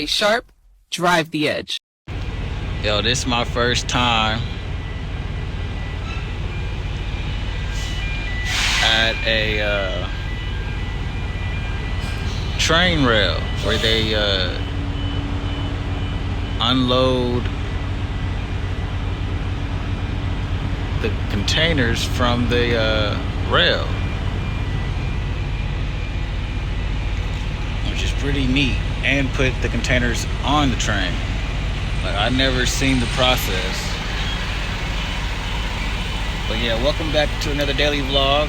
stay sharp, drive the edge. Yo, this is my first time at a train rail where they unload the containers from the rail, which is pretty neat, and put the containers on the train. Like, I never seen the process. But yeah, welcome back to another daily vlog.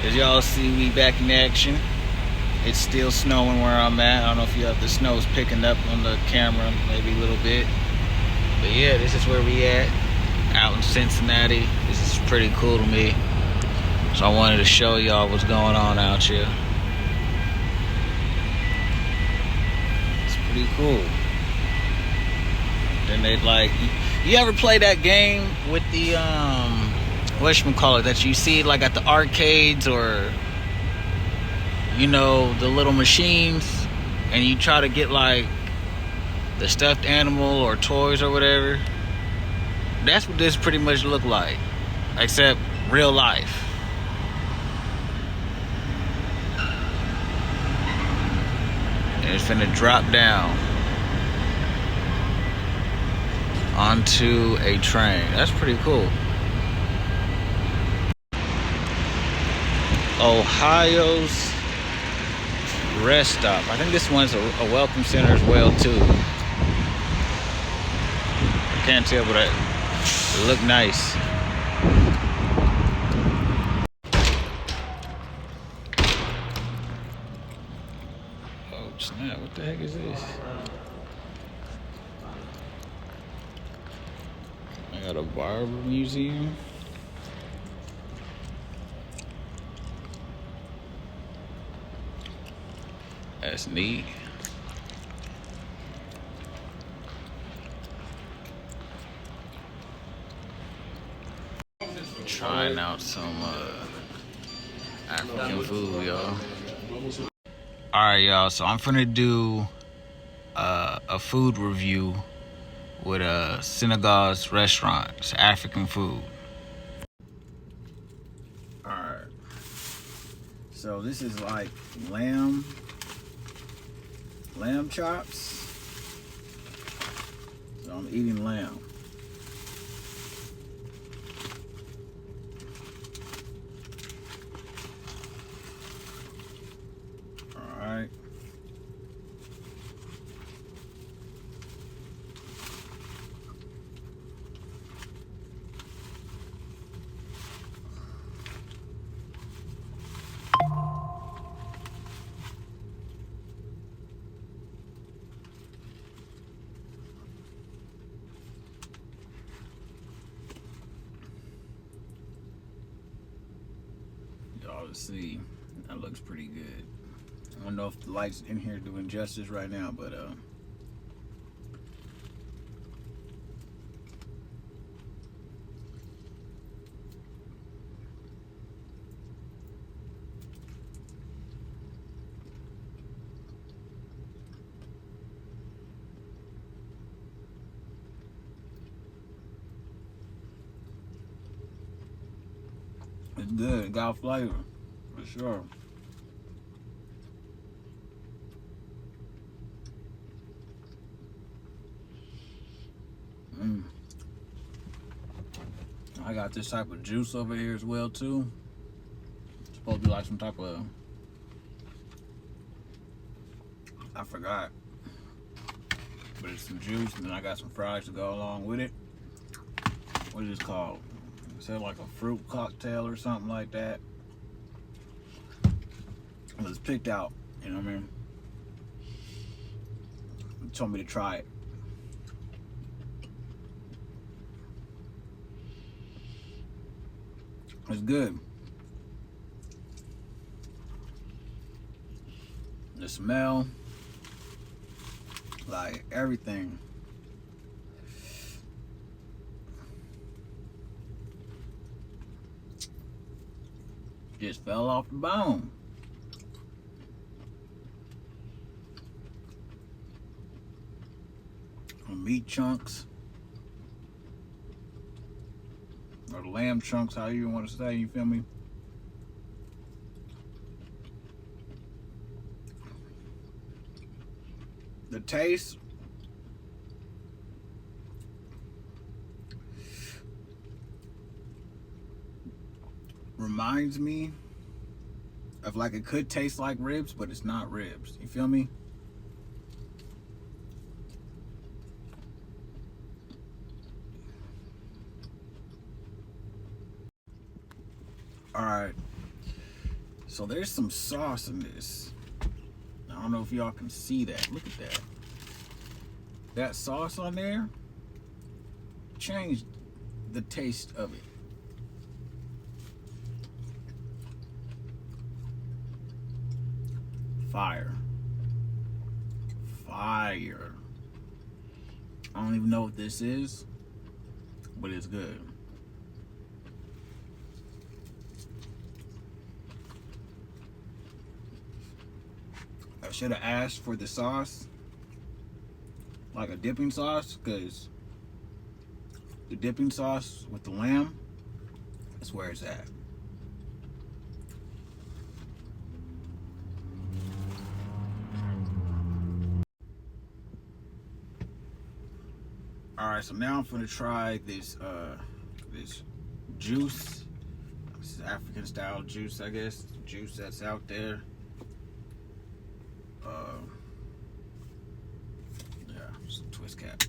As y'all see, we back in action. It's still snowing where I'm at. I don't know if you have the snow's picking up on the camera, maybe a little bit. But yeah, this is where we at, out in Cincinnati. This is pretty cool to me. So I wanted to show y'all what's going on out here. It's pretty cool. Then they like, you ever play that game with the whatchamacallit that you see like at the arcades, or you know, the little machines, and you try to get like the stuffed animal or toys or whatever? That's what this pretty much look like, except real life. And it's finna drop down onto a train. That's pretty cool. Ohio's rest stop. I think this one's a welcome center as well too. I can't tell, but it look nice. Oh snap! What the heck is this? I got a barber museum. That's neat. Trying out some African food, y'all. Alright, y'all, so I'm finna do a food review with Senegal's restaurant. It's African food. Alright. So this is like lamb chops. So I'm eating lamb. Alright. Y'all see, that looks pretty good. I don't know if the lights in here doing justice right now, but it's good. It got flavor, for sure. I got this type of juice over here as well too. It's supposed to be like some type of, I forgot, but it's some juice, and then I got some fries to go along with it. What is this called? Is that like a fruit cocktail or something like that? It was picked out, you know what I mean? It told me to try it. It's good. The smell, like everything. Just fell off the bone. meat chunks, or the lamb chunks, however you want to say, you feel me? The taste reminds me of, like, it could taste like ribs, but it's not ribs. You feel me? Alright. So there's some sauce in this. I don't know if y'all can see that. Look at that. That sauce on there changed the taste of it. Fire. Fire. I don't even know what this is, but it's good. I should have asked for the sauce, like a dipping sauce, because the dipping sauce with the lamb is where it's at. All right, so now I'm gonna try this this juice. This is African style juice, I guess. Juice that's out there. Yeah, just a twist cap.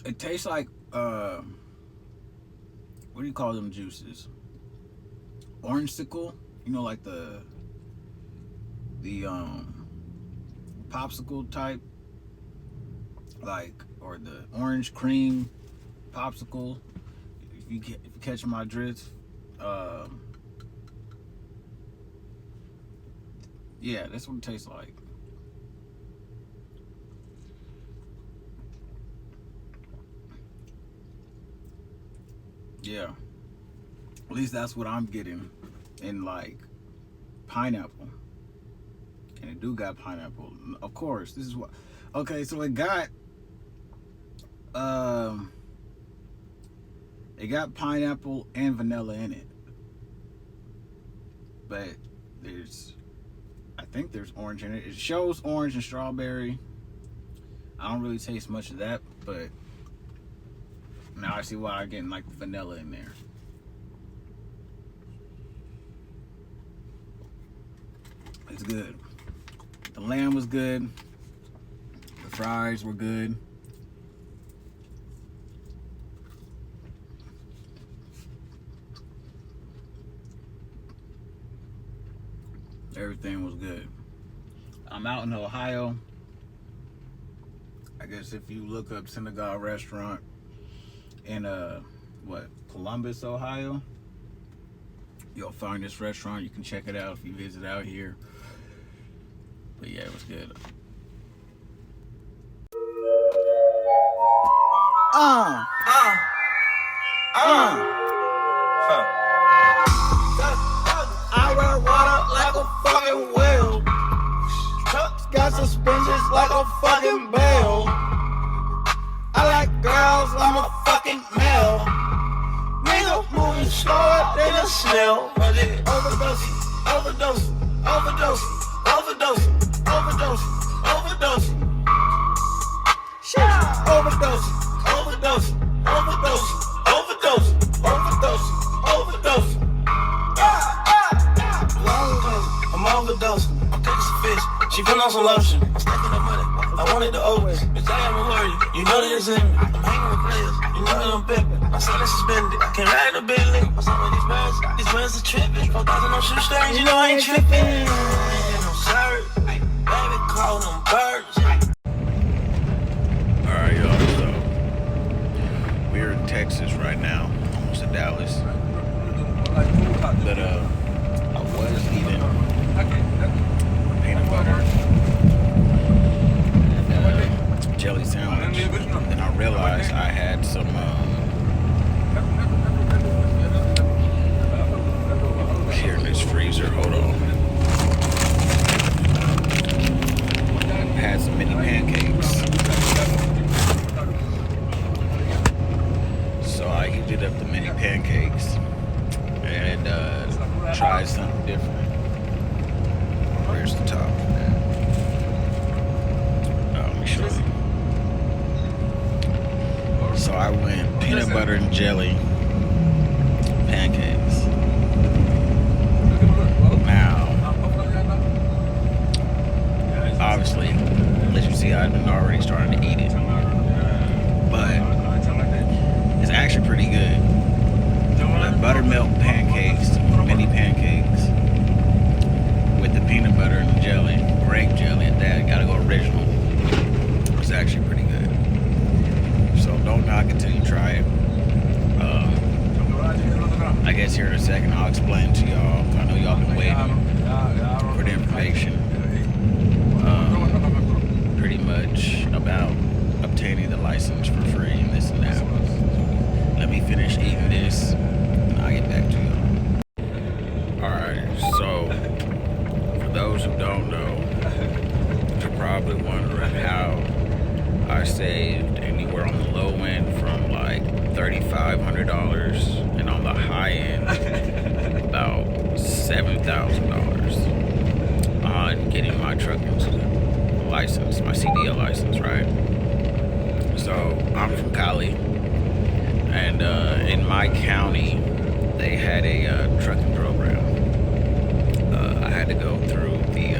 It tastes like what do you call them juices? Orange-sicle, you know, like the popsicle type, like, or the orange cream popsicle. If you catch my drift, yeah, that's what it tastes like. Yeah, at least that's what I'm getting in, like, pineapple. And it do got pineapple, of course. This is what, okay, so it got pineapple and vanilla in it, but I think there's orange in it. It shows orange and strawberry. I don't really taste much of that, but now I see why I'm getting, like, the vanilla in there. It's good. The lamb was good. The fries were good. Everything was good. I'm out in Ohio. I guess if you look up Senegal restaurant in Columbus, Ohio, you'll find this restaurant. You can check it out if you visit out here. But yeah, it was good. I wear water like a fucking whale. Trucks got suspensions like a fucking bell. I like girls, I'm a fucking male. Nigga moving slower than a snail. Overdose, overdose, overdose, overdose, overdose, overdose. Shit, overdose, overdose, overdose, overdose, overdose, overdose. I'm overdosing. I'm taking some fish. She put on some lotion. I'm stacking up money. I wanted the O's. Bitch, I am a worry. You know that it's in me. I'm hanging with players. You know that I'm pimping. My son is suspended. I can't ride in a Bentley. My son with these birds. These birds are tripping. 4,000 on shoestrings. You know I ain't tripping. No sir. Baby, call them birds. Alright, y'all, so we're in Texas right now, almost to Dallas. But I was eating peanut butter and jelly sandwich, and I realized I had some pancakes and try something different. Where's the top? Let me show you. So I went peanut butter and jelly pancakes. Now, obviously, as you see, I've been already starting to eat it, but it's actually pretty good. The buttermilk pancakes, mini pancakes, with the peanut butter and the jelly, grape jelly at that, gotta go original. It's actually pretty good. So don't knock it till you try it. I guess here in a second I'll explain to y'all. I know y'all been waiting for the information. Pretty much about obtaining the license for free and this and that. Let me finish eating this and I'll get back to you. Alright, so for those who don't know, you're probably wondering how I saved anywhere on the low end from like $3,500 and on the high end about $7,000 on getting my trucking license, my CDL license, right? So I'm from Cali, and in my county they had a trucking program. I had to go through the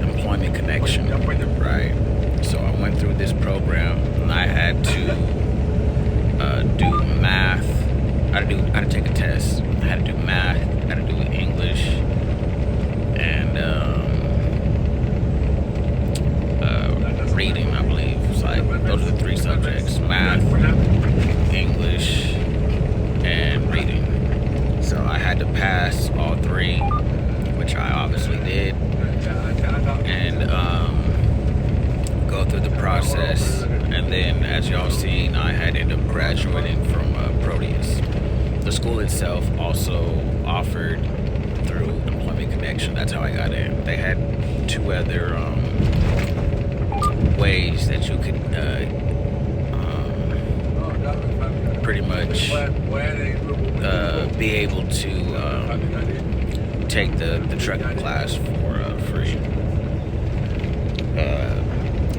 employment connection, right? So I went through this program and I had to do math. I had to take a test. I had to do math, I had to do English, and reading, I believe. It's like those are the three subjects: math, English, and reading. So I had to pass all three, which I obviously did, and go through the process. And then, as y'all seen, I had ended up graduating from Proteus. The school itself also offered through Employment Connection. That's how I got in. They had two other ways that you could pretty much be able to take the trucking class for free.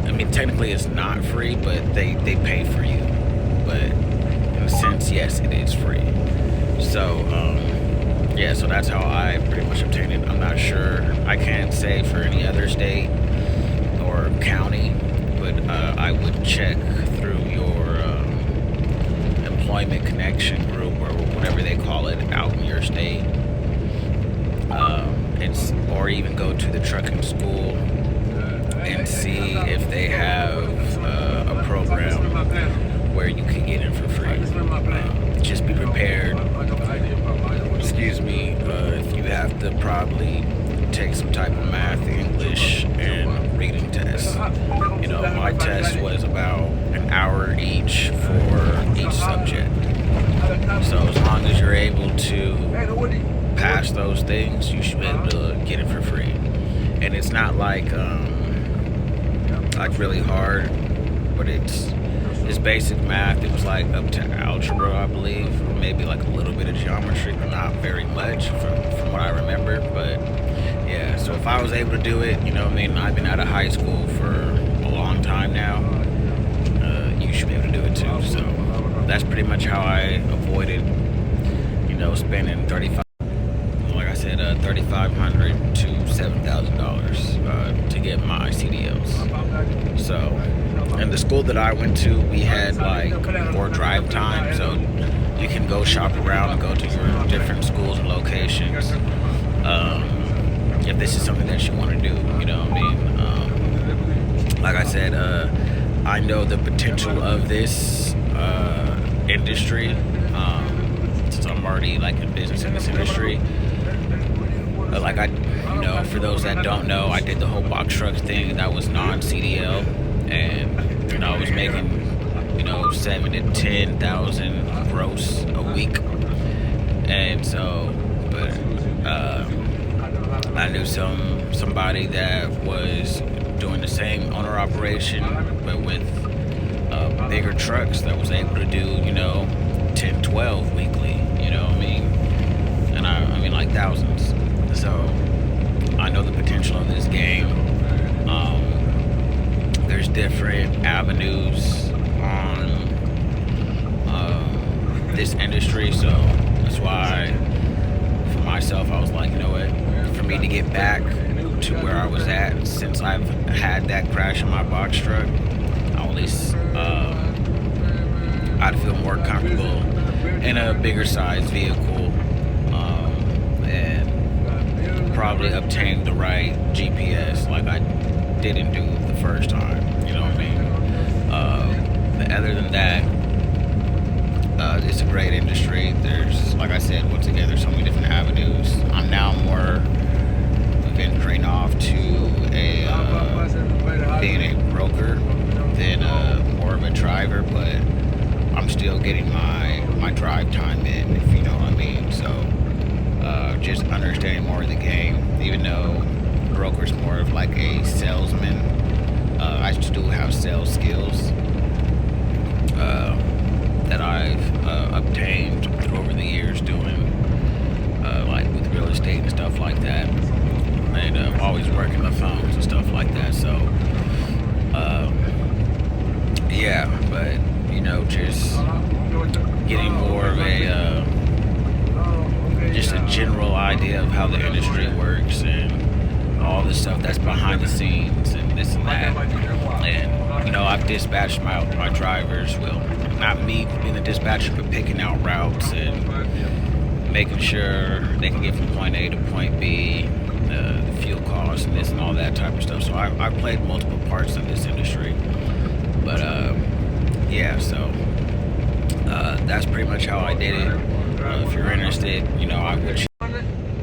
I mean, technically it's not free, but they pay for you. But in a sense, yes, it is free. So, yeah, so that's how I pretty much obtained it. I'm not sure. I can't say for any other state or county, but I would check through your employment connection group or whatever they call it out in your state. Or even go to the trucking school and see if they have a program where you can get in for free. Just be prepared. Excuse me, if you have to probably take some type of math, English, and reading test. You know, my test was about an hour each for each subject. So as long as you're able to pass those things, you should be able to get it for free. And it's not like really hard, but it's basic math. It was like up to algebra, I believe, or maybe like a little bit of geometry, but not very much from what I remember. But yeah, so if I was able to do it, you know what I mean, I've been out of high school for a long time now, you should be able to do it too. So that's pretty much how I avoided, you know, spending $3,500 to $7,000 to get my CDLs. So, in the school that I went to, we had like more drive time, so you can go shop around and go to your different schools and locations. If this is something that you want to do, you know what I mean? Like I said, I know the potential of this industry, since I'm already like in business in this industry. Like for those that don't know, I did the whole box truck thing. That was non-CDL, and I was making, 7,000 to 10,000 gross a week. And so, but I knew somebody that was doing the same owner operation, but with bigger trucks that was able to do, 10, 12 weekly. So that's why, for myself, I was like, you know what? For me to get back to where I was at, since I've had that crash in my box truck, I'll at least I'd feel more comfortable in a bigger size vehicle, and probably obtain the right GPS like I didn't do the first time. You know what I mean? But other than that, it's a great industry. There's, like I said, once again, there's so many different avenues. I'm now more venturing off to being a broker than more of a driver, but I'm still getting my drive time in, if you know what I mean. So just understanding more of the game, even though broker's more of like a salesman. I still have sales skills that I've obtained over the years doing like with real estate and stuff like that, and always working the phones and stuff like that. So yeah, but you know, just getting more of a just a general idea of how the industry works and all the stuff that's behind the scenes and this and that. And you know, I've dispatched my drivers. Well, not me being the dispatcher, but picking out routes and making sure they can get from point A to point B, the fuel costs and this and all that type of stuff. So I've played multiple parts in this industry. But yeah, so that's pretty much how I did it. If you're interested, you know, I would.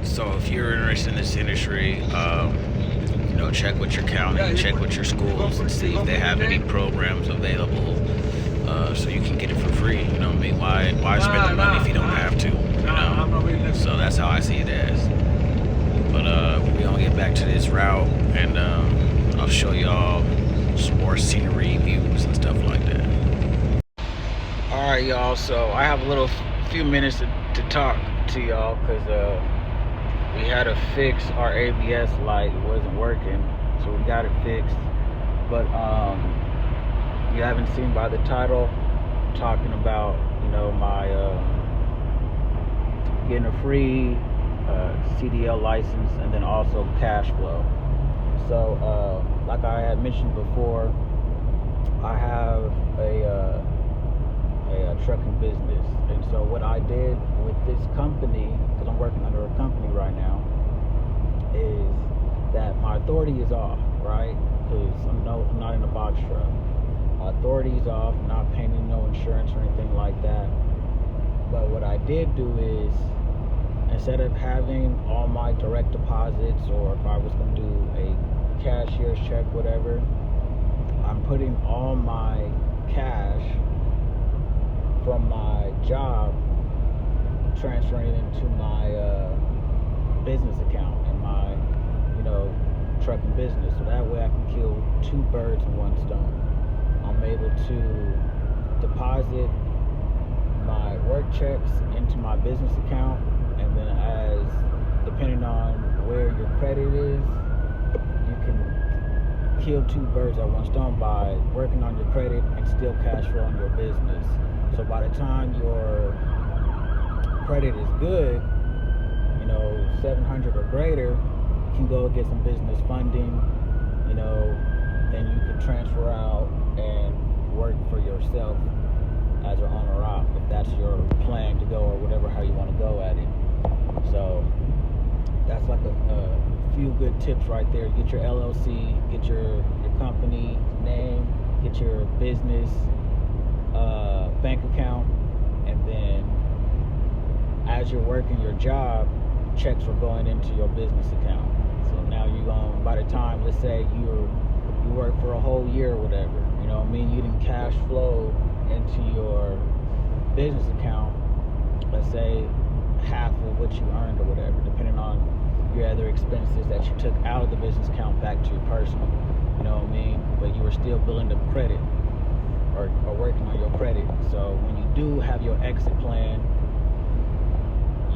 So if you're interested in this industry, you know, check with your county, check with your schools, and see if they have any programs available, so you can get it for free. You know what I mean? Why spend the money if you don't have to? You know? So that's how I see it as. But we're gonna get back to this route, and I'll show y'all some more scenery, views, and stuff like that. All right, y'all. So I have a few minutes to talk to y'all because we had to fix our ABS light. It wasn't working, so we got it fixed. But you haven't seen by the title, I'm talking about, you know, my getting a free CDL license and then also cash flow. So like I had mentioned before, I have a trucking business, and so what I did with this company, because I'm working under a company right now, is that my authority is off, right? Because I'm not in a box truck. My authority is off. I'm not paying no insurance or anything like that. But what I did do is, instead of having all my direct deposits, or if I was going to do a cashier's check, whatever, I'm putting all my cash from my job, transferring it into my business account and my, you know, trucking business. So that way I can kill two birds with one stone. I'm able to deposit my work checks into my business account, and then depending on where your credit is, you can kill two birds at one stone by working on your credit and still cash flow on your business. So by the time your credit is good, you know, 700 or greater, you can go get some business funding, you know, then you can transfer out and work for yourself as an owner-op, if that's your plan to go, or whatever, how you want to go at it. So that's like a few good tips right there. Get your LLC, get your company name, get your business bank account, and then as you're working your job, checks are going into your business account. So now by the time, let's say you work for a whole year or whatever, you know what I mean, you didn't cash flow into your business account, let's say half of what you earned or whatever, depending on your other expenses that you took out of the business account back to your personal, you know what I mean, but you were still building up credit or working on your credit. So when you do have your exit plan,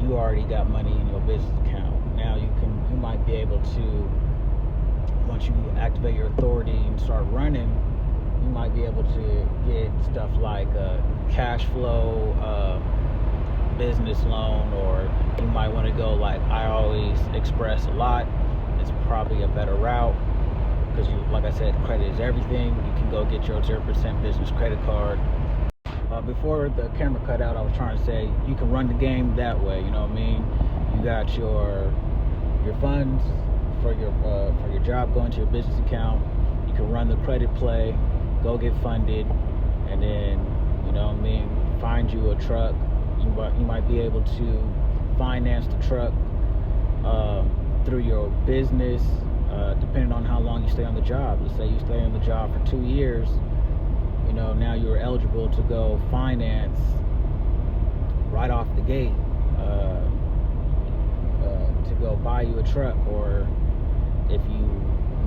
you already got money in your business account. Now you might be able to, once you activate your authority and start running, you might be able to get stuff like cash flow, business loan, or you might want to go like I always express a lot. It's probably a better route because like I said, credit is everything. You can go get your 0% business credit card. Before the camera cut out, I was trying to say you can run the game that way. You know what I mean? You got your funds for your job going to your business account. You can run the credit play, go get funded, and then, you know what I mean, find you a truck. You might be able to finance the truck through your business, depending on how long you stay on the job. Let's say you stay on the job for 2 years. You know, now you're eligible to go finance right off the gate, to go buy you a truck, or if you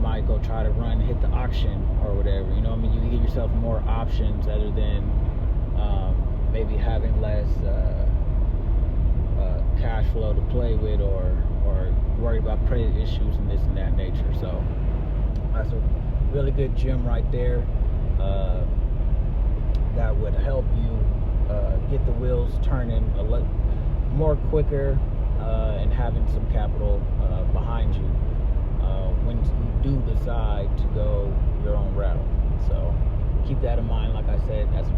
might go try to hit the auction or whatever. You know what I mean? You can give yourself more options other than maybe having less cash flow to play with, or worry about credit issues and this and that nature. So that's a really good gym right there. That would help you get the wheels turning a little more quicker, and having some capital behind you when you do decide to go your own route. So keep that in mind. Like I said, that's a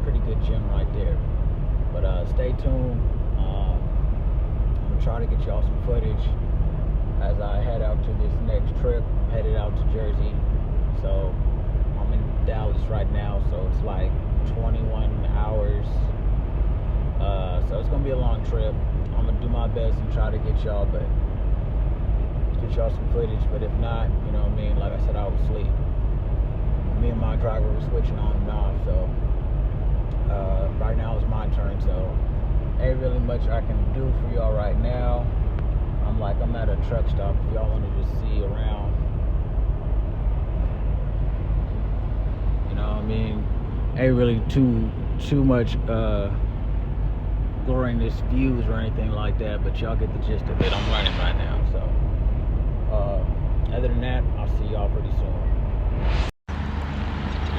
pretty good gym right there. But stay tuned. I'm gonna try to get y'all some footage as I head out to this next trip. Headed out to Jersey. So I'm in Dallas right now, so it's like 21 hours. So it's gonna be a long trip. I'm gonna do my best and try to get y'all some footage. But if not, you know what I mean, like I said, I was asleep. Me and my driver were switching on and off. So right now it's my turn. So ain't really much I can do for y'all right now. I'm at a truck stop. If y'all want to just see around, you know what I mean, ain't really too much glorious views or anything like that, but y'all get the gist of it. I'm running right now. So other than that, I'll see y'all pretty soon.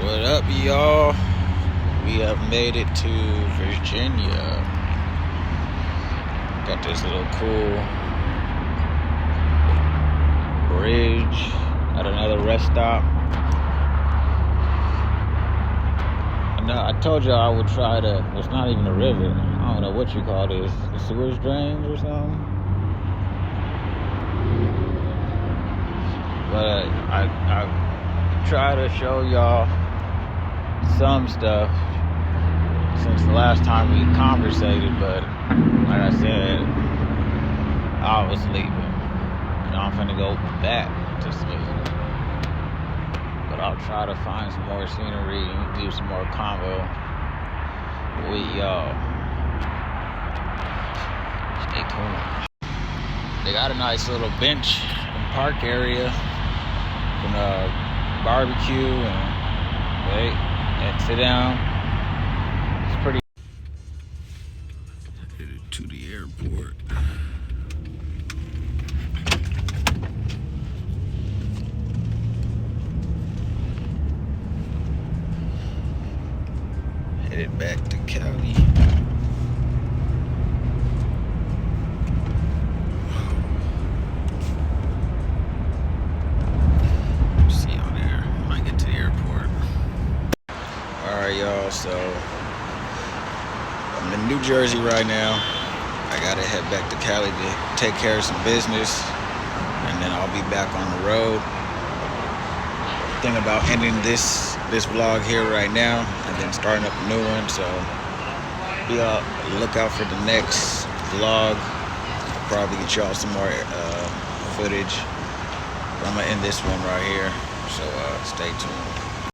What up, y'all? We have made it to Virginia. Got this little cool bridge at another rest stop. I told you I would try to, it's not even a river. I don't know what you call this. The sewage drains or something? But I try to show y'all some stuff since the last time we conversated, but like I said, I was sleeping. Now I'm finna go back to sleep. But I'll try to find some more scenery and do some more convo with y'all. Stay tuned. They got a nice little bench and park area. You can barbecue and sit down. It's pretty. Headed to the airport. Headed back to Cali. See you there when I get to the airport. Alright, y'all, so I'm in New Jersey right now. I gotta head back to Cali to take care of some business, and then I'll be back on the road. Thinking about ending this vlog here right now and then starting up a new one, so be on the lookout for the next vlog. I'll probably get y'all some more footage, but I'm gonna end this one right here, so stay tuned.